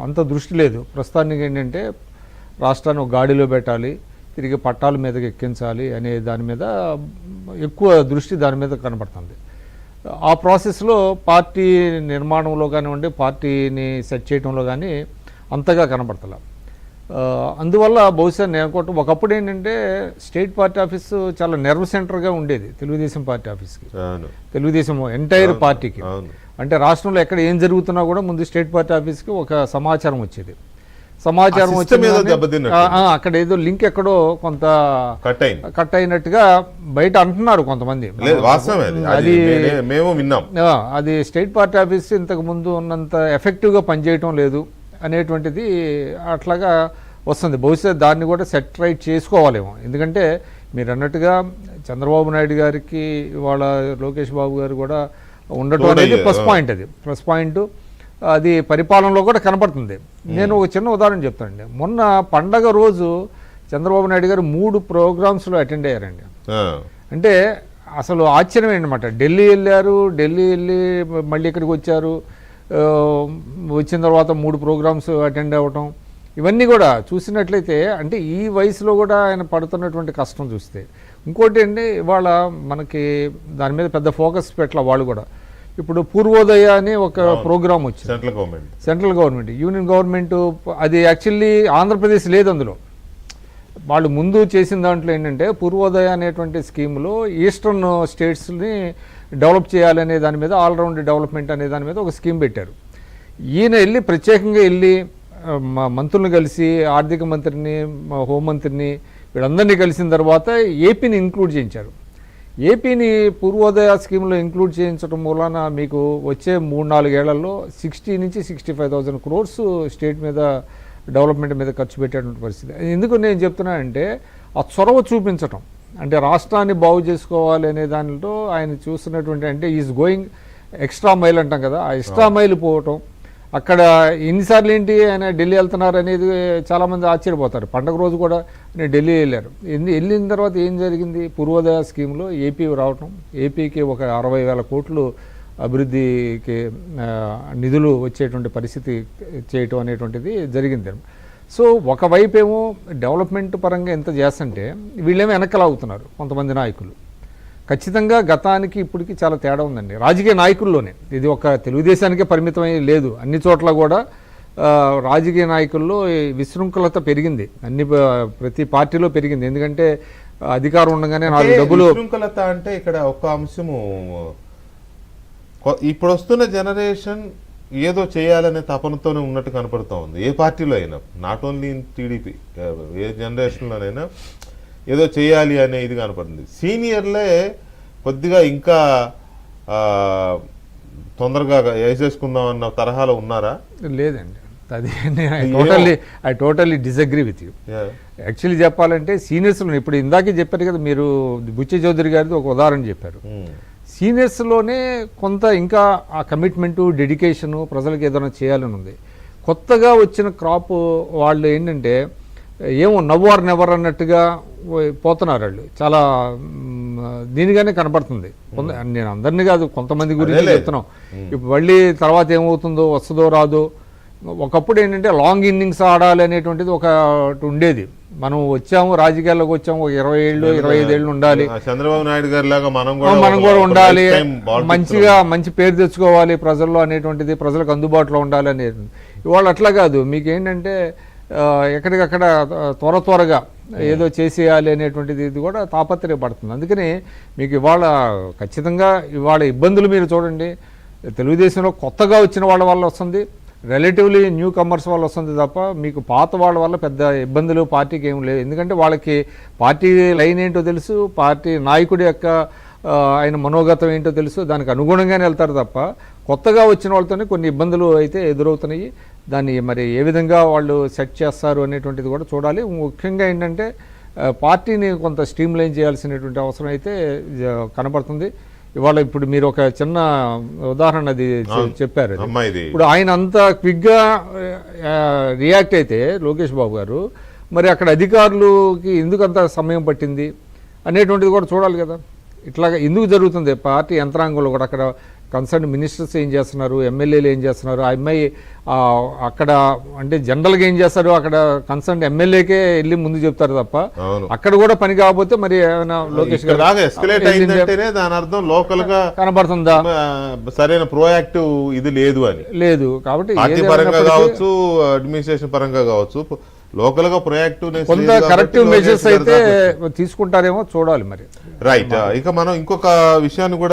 అంత దృష్టి లేదు. ప్రస్తుతానికి ఏంటంటే రాష్ట్రాన్ని ఒక గాడిలో పెట్టాలి, తిరిగి పట్టాల మీదకి ఎక్కించాలి అనే దాని మీద ఎక్కువ దృష్టి దాని మీద కనపడుతుంది. ఆ ప్రాసెస్లో పార్టీ నిర్మాణంలో కానివ్వండి, పార్టీని సెట్ చేయడంలో కానీ అంతగా కనపడతలే. అందువల్ల బహుశా నేను అనుకోవటం ఒకప్పుడు ఏంటంటే స్టేట్ పార్టీ ఆఫీసు చాలా నెర్వ్ సెంటర్గా ఉండేది తెలుగుదేశం పార్టీ ఆఫీస్కి, తెలుగుదేశం ఎంటైర్ పార్టీకి. అంటే రాష్ట్రంలో ఎక్కడ ఏం జరుగుతున్నా కూడా ముందు స్టేట్ పార్టీ ఆఫీస్కి ఒక సమాచారం వచ్చేది. సమాచారం వచ్చి అక్కడ ఏదో లింక్ ఎక్కడో కొంత కట్ అయినట్టుగా బయట అంటున్నారు కొంతమంది. అది స్టేట్ పార్టీ ఆఫీస్ ఇంతకు ముందు ఉన్నంత ఎఫెక్టివ్గా పనిచేయటం లేదు అనేటువంటిది అట్లాగా వస్తుంది. బహుశా దాన్ని కూడా సెట్ రైట్ చేసుకోవాలేమో. ఎందుకంటే మీరు అన్నట్టుగా చంద్రబాబు నాయుడు గారికి ఇవాళ లోకేష్ బాబు గారు కూడా ఉండటం అనేది ప్లస్ పాయింట్. అది ప్లస్ పాయింట్, అది పరిపాలనలో కూడా కనపడుతుంది. నేను ఒక చిన్న ఉదాహరణ చెప్తానండి. మొన్న పండగ రోజు చంద్రబాబు నాయుడు గారు 3 ప్రోగ్రామ్స్లో అటెండ్ అయ్యారండి. అంటే అసలు ఆశ్చర్యం అనమాట. ఢిల్లీ వెళ్ళారు, ఢిల్లీ వెళ్ళి మళ్ళీ ఇక్కడికి వచ్చారు, వచ్చిన తర్వాత 3 ప్రోగ్రామ్స్ అటెండ్ అవ్వటం, ఇవన్నీ కూడా చూసినట్లయితే అంటే ఈ వయసులో కూడా ఆయన పడుతున్నటువంటి కష్టం చూస్తే. ఇంకోటి అండి, ఇవాళ మనకి దాని మీద పెద్ద ఫోకస్ పెట్టాల వాళ్ళు కూడా. ఇప్పుడు పూర్వోదయ అని ఒక ప్రోగ్రామ్ వచ్చింది, సెంట్రల్ గవర్నమెంట్ యూనియన్ గవర్నమెంట్. అది యాక్చువల్లీ ఆంధ్రప్రదేశ్ లేదు అందులో. వాళ్ళు ముందు చేసిన దాంట్లో ఏంటంటే పూర్వోదయ అనేటువంటి స్కీమ్లో ఈస్టర్న్ స్టేట్స్ని డెవలప్ చేయాలనే దాని మీద, ఆల్రౌండ్ డెవలప్మెంట్ అనే దాని మీద ఒక స్కీమ్ పెట్టారు. ఈయన వెళ్ళి ప్రత్యేకంగా వెళ్ళి మంత్రులను కలిసి, ఆర్థిక మంత్రిని, హోంమంత్రిని, వీళ్ళందరినీ కలిసిన తర్వాత ఏపీని ఇంక్లూడ్ చేయించారు. ఏపీని పూర్వోదయ స్కీమ్లో ఇంక్లూడ్ చేయించడం మూలాన మీకు వచ్చే 3-4 ఏళ్లలో 60 నుంచి 65,000 crores స్టేట్ మీద డెవలప్మెంట్ మీద ఖర్చు పెట్టేటువంటి పరిస్థితి. ఎందుకు నేను చెప్తున్నానంటే ఆ చొరవ చూపించటం, అంటే రాష్ట్రాన్ని బాగు చేసుకోవాలి అనే దానిలో ఆయన చూస్తున్నటువంటి, అంటే ఈజ్ గోయింగ్ ఎక్స్ట్రా మైల్ అంటాం కదా, ఆ ఎక్స్ట్రా మైల్ పోవటం. అక్కడ ఎన్నిసార్లు ఏంటి ఆయన ఢిల్లీ వెళ్తున్నారు అనేది చాలామంది ఆశ్చర్యపోతారు. పండగ రోజు కూడా నేను ఢిల్లీ వెళ్ళారు. వెళ్ళిన తర్వాత ఏం జరిగింది, పూర్వోదయ స్కీమ్లో ఏపీ రావటం, ఏపీకి ఒక 60,000 కోట్లు అభివృద్ధికి నిధులు వచ్చేటువంటి పరిస్థితి చేయటం అనేటువంటిది జరిగింది. సో ఒకవైపు ఏమో డెవలప్మెంట్ పరంగా ఎంత చేస్తుంటే వీళ్ళేమో వెనకలాగుతున్నారు కొంతమంది నాయకులు. ఖచ్చితంగా గతానికి ఇప్పటికి చాలా తేడా ఉందండి రాజకీయ నాయకుల్లోనే. ఇది ఒక తెలుగుదేశానికే పరిమితమై లేదు, అన్ని చోట్ల కూడా రాజకీయ నాయకుల్లో విశృంఖలత పెరిగింది, ప్రతి పార్టీలో పెరిగింది. ఎందుకంటే అధికారం ఉండగానే 4 డబ్బులు. విశృంఖలత అంటే ఇక్కడ ఒక అంశము, ఇప్పుడు వస్తున్న జనరేషన్ ఏదో చేయాలనే తపనతోనే ఉన్నట్టు కనపడుతూ ఉంది. ఏ పార్టీలో అయినా, నాట్ ఓన్లీ ఇన్ టీడీపీ, ఏ జనరేషన్లోనైనా ఏదో చేయాలి అనే ఇది కనపడుతుంది. సీనియర్లే కొద్దిగా ఇంకా తొందరగా వేసేసుకుందాం అన్న తరహాలో ఉన్నారా? లేదండి, అది I totally disagree with you. Actually చెప్పాలంటే సీనియర్స్లో ఇప్పుడు ఇందాకే చెప్పారు కదా మీరు, బుచ్చి చౌదరి గారిది ఒక ఉదాహరణ చెప్పారు. సీనియర్స్లోనే కొంత ఇంకా ఆ కమిట్మెంటు, డెడికేషను, ప్రజలకు ఏదైనా చేయాలని ఉంది. కొత్తగా వచ్చిన క్రాప్ వాళ్ళు ఏంటంటే ఏమో నవ్వార్ నెవర్ అన్నట్టుగా పోతున్నారు వాళ్ళు. చాలా దీనిగానే కనపడుతుంది. నేను అందరినీ కాదు, కొంతమంది గురించి చెప్తున్నాం. ఇప్పుడు మళ్ళీ తర్వాత ఏమవుతుందో, వస్తుందో రాదో. ఒకప్పుడు ఏంటంటే లాంగ్ ఇన్నింగ్స్ ఆడాలి అనేటువంటిది ఒకటి ఉండేది. మనం వచ్చాము, రాజకీయాల్లోకి వచ్చాము, 20 ఏళ్ళు 25 ఏళ్ళు ఉండాలి, చంద్రబాబు నాయుడు గారి లాగా మనం కూడా ఉండాలి, మంచిగా మంచి పేరు తెచ్చుకోవాలి ప్రజల్లో అనేటువంటిది, ప్రజలకు అందుబాటులో ఉండాలి అనేది. ఇవాళ అట్లా కాదు. మీకు ఏంటంటే ఎక్కడికక్కడ త్వరగా ఏదో చేసేయాలి అనేటువంటిది ఇది కూడా తాపత్రయపడుతుంది. అందుకని మీకు ఇవాళ ఖచ్చితంగా ఇవాళ ఇబ్బందులు మీరు చూడండి, తెలుగుదేశంలో కొత్తగా వచ్చిన వాళ్ళ వల్ల వస్తుంది, రిలేటివ్లీ న్యూ కమర్స్ వల్ల వస్తుంది తప్ప మీకు పాత వాళ్ళ వల్ల పెద్ద ఇబ్బందులు పార్టీకి ఏం లేవు. ఎందుకంటే వాళ్ళకి పార్టీ లైన్ ఏంటో తెలుసు, పార్టీ నాయకుడి యొక్క ఆయన మనోగతం ఏంటో తెలుసు, దానికి అనుగుణంగానే వెళ్తారు తప్ప కొత్తగా వచ్చిన వాళ్ళతోనే కొన్ని ఇబ్బందులు అయితే ఎదురవుతున్నాయి. దాన్ని మరి ఏ విధంగా వాళ్ళు సెట్ చేస్తారు అనేటువంటిది కూడా చూడాలి. ముఖ్యంగా ఏంటంటే పార్టీని కొంత స్ట్రీమ్ లైన్ చేయాల్సినటువంటి అవసరం అయితే కనబడుతుంది. ఇవాళ ఇప్పుడు మీరు ఒక చిన్న ఉదాహరణ అది చెప్పారు. ఇప్పుడు ఆయన అంత క్విక్గా రియాక్ట్ అయితే లోకేష్ బాబు గారు, మరి అక్కడ అధికారులకి ఎందుకు అంత సమయం పట్టింది అనేటువంటిది కూడా చూడాలి కదా. ఇట్లాగా ఎందుకు జరుగుతుంది పార్టీ యంత్రాంగంలో కూడా. అక్కడ కన్సర్న్ మినిస్టర్స్ ఏం చేస్తున్నారు, ఎమ్మెల్యేలు ఏం చేస్తున్నారు, ఆ అమ్మాయి అక్కడ అంటే జనరల్గా ఏం చేస్తారు, అక్కడ కన్సర్న్ ఎమ్మెల్యేకే వెళ్ళి ముందు చెప్తారు తప్ప అవును. అక్కడ కూడా పని కాకపోతే మరి ఏమైనా లోకేష్ ఇక్కడ దాకా ఎస్కలేట్ అయిందంటేనే దాని అర్థం లోకల్ గా కనబడుతుందా, సరైన ప్రోయాక్టివ్ ఇది లేదు అని. లేదు. కాబట్టి పార్టీ పరంగా కావచ్చు, అడ్మినిస్ట్రేషన్ పరంగా కావచ్చు, లోకల్ గా ప్రొయాక్టివ్నెస్ కొంత కరెక్టివ్ మెజర్స్ అయితే తీసుకుంటారేమో చూడాలి మరి. రైట్. ఇక మనం ఇంకొక విషయాన్ని కూడా